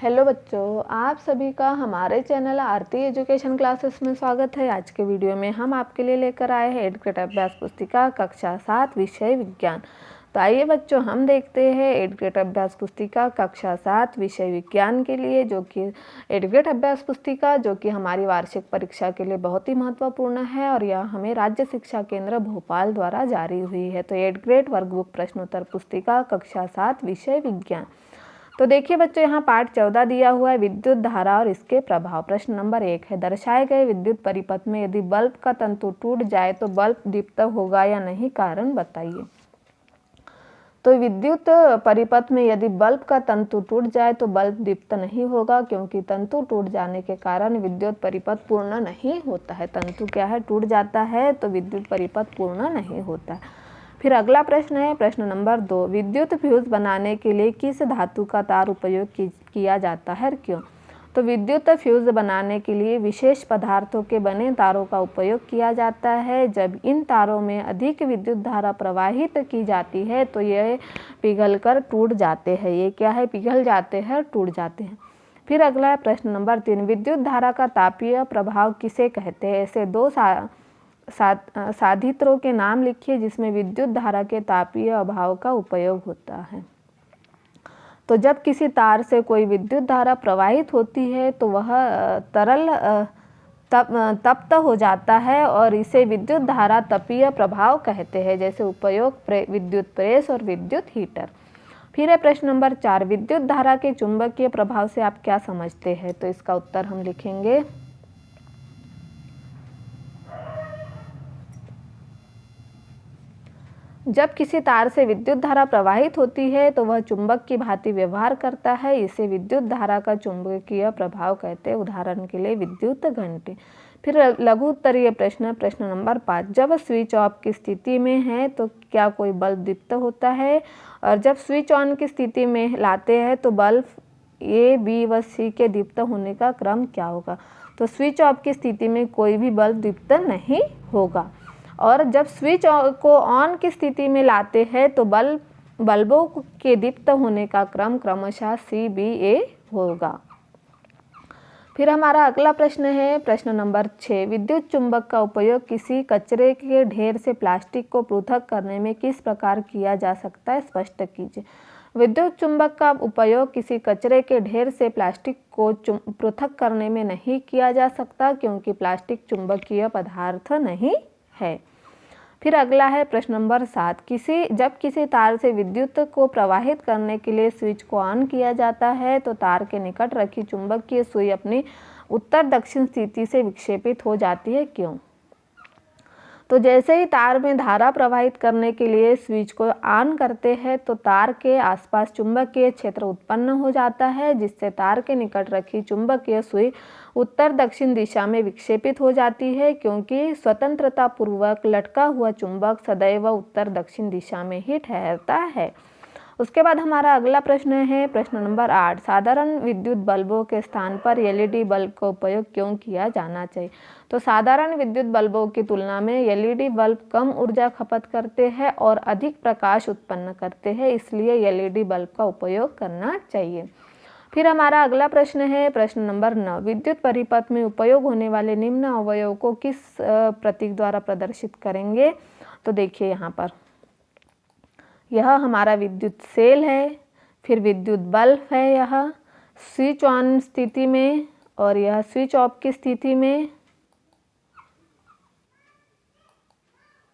Hello बच्चों, आप सभी का हमारे चैनल आरती एजुकेशन क्लासेस में स्वागत है। आज के वीडियो में हम आपके लिए लेकर आए हैं 8th ग्रेड अभ्यास पुस्तिका कक्षा 7 विषय विज्ञान। तो आइए बच्चों, हम देखते हैं 8th ग्रेड अभ्यास पुस्तिका कक्षा 7 विषय विज्ञान के लिए, जो कि 8th ग्रेड अभ्यास पुस्तिका जो कि हमारी वार्षिक परीक्षा के लिए बहुत ही महत्वपूर्ण है और यह हमें राज्य शिक्षा केंद्र भोपाल द्वारा जारी हुई है। तो 8th ग्रेड वर्कबुक प्रश्नोत्तर पुस्तिका कक्षा 7 विषय विज्ञान। तो देखिए बच्चों, यहाँ पाठ 14 दिया हुआ है, विद्युत धारा और इसके प्रभाव। प्रश्न नंबर 1 है, दर्शाए गए विद्युत परिपथ में यदि बल्ब का तंतु टूट जाए तो बल्ब दीप्त होगा या नहीं, कारण बताइए। तो विद्युत परिपथ में यदि बल्ब का तंतु टूट जाए तो बल्ब दीप्त नहीं होगा, क्योंकि तंतु टूट जाने के कारण विद्युत परिपथ पूर्ण नहीं होता है। तंतु क्या है, टूट जाता है तो विद्युत परिपथ पूर्ण नहीं होता है। फिर अगला प्रश्न है, प्रश्न नंबर 2, विद्युत फ्यूज बनाने के लिए किस धातु का तार उपयोग किया जाता है और क्यों। तो विद्युत फ्यूज बनाने के लिए विशेष पदार्थों के बने तारों का उपयोग किया जाता है। जब इन तारों में अधिक विद्युत धारा प्रवाहित की जाती है तो ये पिघलकर टूट जाते हैं। ये क्या है, पिघल जाते हैं, टूट जाते हैं। फिर अगला है प्रश्न नंबर 3, विद्युत धारा का तापीय प्रभाव किसे कहते हैं। ऐसे दो साधित्रों के नाम लिखिए जिसमें विद्युत धारा के तापीय अभाव का उपयोग होता है। तो जब किसी तार से कोई विद्युत धारा प्रवाहित होती है तो वह तरल तप्त हो जाता है और इसे विद्युत धारा तपीय प्रभाव कहते हैं, जैसे उपयोग विद्युत प्रेस और विद्युत हीटर। फिर है प्रश्न नंबर 4, विद्युत धारा के चुंबकीय प्रभाव से आप क्या समझते हैं। तो इसका उत्तर हम लिखेंगे, जब किसी तार से विद्युत धारा प्रवाहित होती है तो वह चुंबक की भांति व्यवहार करता है, इसे विद्युत धारा का चुंबकीय प्रभाव कहते हैं। उदाहरण के लिए विद्युत घंटी। फिर लघु उत्तरीय प्रश्न, प्रश्न नंबर 5, जब स्विच ऑफ की स्थिति में है तो क्या कोई बल्ब दीप्त होता है, और जब स्विच ऑन की स्थिति में लाते हैं तो बल्ब ए, बी व सी के दीप्त होने का क्रम क्या होगा। तो स्विच ऑफ की स्थिति में कोई भी बल्ब दीप्त नहीं होगा, और जब स्विच को ऑन की स्थिति में लाते हैं तो बल्बों के दीप्त होने का क्रम क्रमशः सी, बी, ए होगा। फिर हमारा अगला प्रश्न है, प्रश्न नंबर 6, विद्युत चुंबक का उपयोग किसी कचरे के ढेर से प्लास्टिक को पृथक करने में किस प्रकार किया जा सकता है, स्पष्ट कीजिए। विद्युत चुंबक का उपयोग किसी कचरे के ढेर से प्लास्टिक को पृथक करने में नहीं किया जा सकता, क्योंकि प्लास्टिक चुंबकीय पदार्थ नहीं है। फिर अगला है प्रश्न नंबर 7, जब किसी तार से विद्युत को प्रवाहित करने के लिए स्विच को ऑन किया जाता है तो तार के निकट रखी चुंबकीय सुई अपनी उत्तर दक्षिण स्थिति से विक्षेपित हो जाती है, क्यों। तो जैसे ही तार में धारा प्रवाहित करने के लिए स्विच को ऑन करते हैं तो तार के आसपास चुंबकीय क्षेत्र उत्पन्न हो जाता है, जिससे तार के निकट रखी चुंबकीय सुई उत्तर दक्षिण दिशा में विक्षेपित हो जाती है, क्योंकि स्वतंत्रता पूर्वक लटका हुआ चुंबक सदैव उत्तर दक्षिण दिशा में ही ठहरता है। उसके बाद हमारा अगला प्रश्न है, प्रश्न नंबर 8, साधारण विद्युत बल्बों के स्थान पर एलईडी बल्ब का उपयोग क्यों किया जाना चाहिए। तो साधारण विद्युत बल्बों की तुलना में एलईडी बल्ब कम ऊर्जा खपत करते हैं और अधिक प्रकाश उत्पन्न करते हैं, इसलिए एलईडी बल्ब का उपयोग करना चाहिए। फिर हमारा अगला प्रश्न है, प्रश्न नंबर 9, विद्युत परिपथ में उपयोग होने वाले निम्न अवयव को किस प्रतीक द्वारा प्रदर्शित करेंगे। तो देखिए यहाँ पर यह हमारा विद्युत सेल है, फिर विद्युत बल्ब है यह स्विच ऑन स्थिति में, और यह स्विच ऑफ की स्थिति में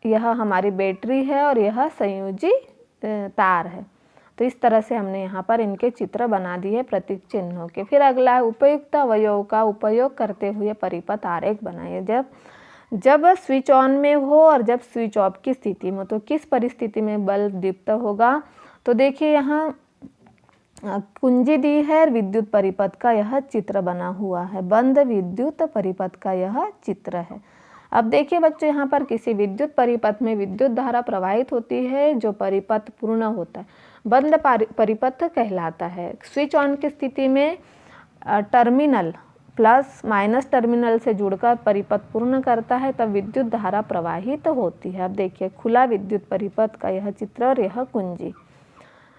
यह हमारी बैटरी है, और यह संयोजी तार है। तो इस तरह से हमने यहाँ पर इनके चित्र बना दिए प्रतीक चिन्हों के। फिर अगला है, उपयुक्त अवयव का उपयोग करते हुए परिपथ आरेख बनाइए। जब स्विच ऑन में हो और जब स्विच ऑफ की स्थिति में, तो किस परिस्थिति में बल्ब दीप्त होगा। तो देखिए यहाँ कुंजी दी है, विद्युत परिपथ का यह चित्र बना हुआ है, बंद विद्युत परिपथ का यह चित्र है। अब देखिए बच्चों, यहाँ पर किसी विद्युत परिपथ में विद्युत धारा प्रवाहित होती है जो परिपथ पूर्ण होता है, बंद परिपथ कहलाता है। स्विच ऑन की स्थिति में टर्मिनल प्लस माइनस टर्मिनल से जुड़कर परिपथ पूर्ण करता है, तब विद्युत धारा प्रवाहित होती है। अब देखिए खुला विद्युत परिपथ का यह चित्र और यह कुंजी।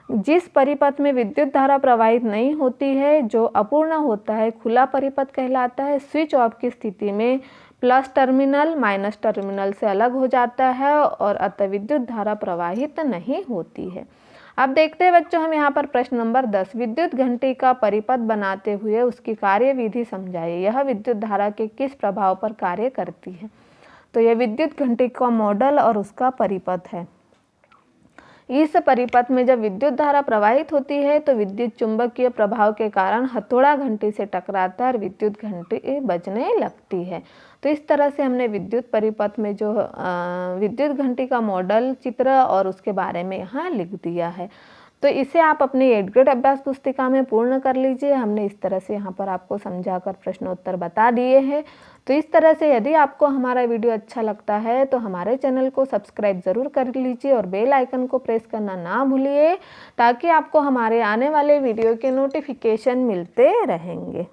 जिस परिपथ में विद्युत धारा प्रवाहित नहीं होती है, जो अपूर्ण होता है, खुला परिपथ कहलाता है। स्विच ऑफ की स्थिति में प्लस टर्मिनल माइनस टर्मिनल से अलग हो जाता है और अतः विद्युत धारा प्रवाहित नहीं होती है। अब देखते हैं बच्चों, हम यहाँ पर प्रश्न नंबर 10, विद्युत घंटी का परिपथ बनाते हुए उसकी कार्यविधि समझाइए। यह विद्युत धारा के किस प्रभाव पर कार्य करती है? तो यह विद्युत घंटी का मॉडल और उसका परिपथ है। इस परिपथ में जब विद्युत धारा प्रवाहित होती है तो विद्युत चुंबकीय प्रभाव के कारण हथौड़ा घंटी से टकराता है और विद्युत घंटी बजने लगती है। तो इस तरह से हमने विद्युत परिपथ में जो विद्युत घंटी का मॉडल, चित्र और उसके बारे में यहाँ लिख दिया है। तो इसे आप अपनी 8th ग्रेड अभ्यास पुस्तिका में पूर्ण कर लीजिए। हमने इस तरह से यहाँ पर आपको समझाकर प्रश्नोत्तर बता दिए हैं। तो इस तरह से यदि आपको हमारा वीडियो अच्छा लगता है तो हमारे चैनल को सब्सक्राइब ज़रूर कर लीजिए और बेल आइकन को प्रेस करना ना भूलिए, ताकि आपको हमारे आने वाले वीडियो के नोटिफिकेशन मिलते रहेंगे।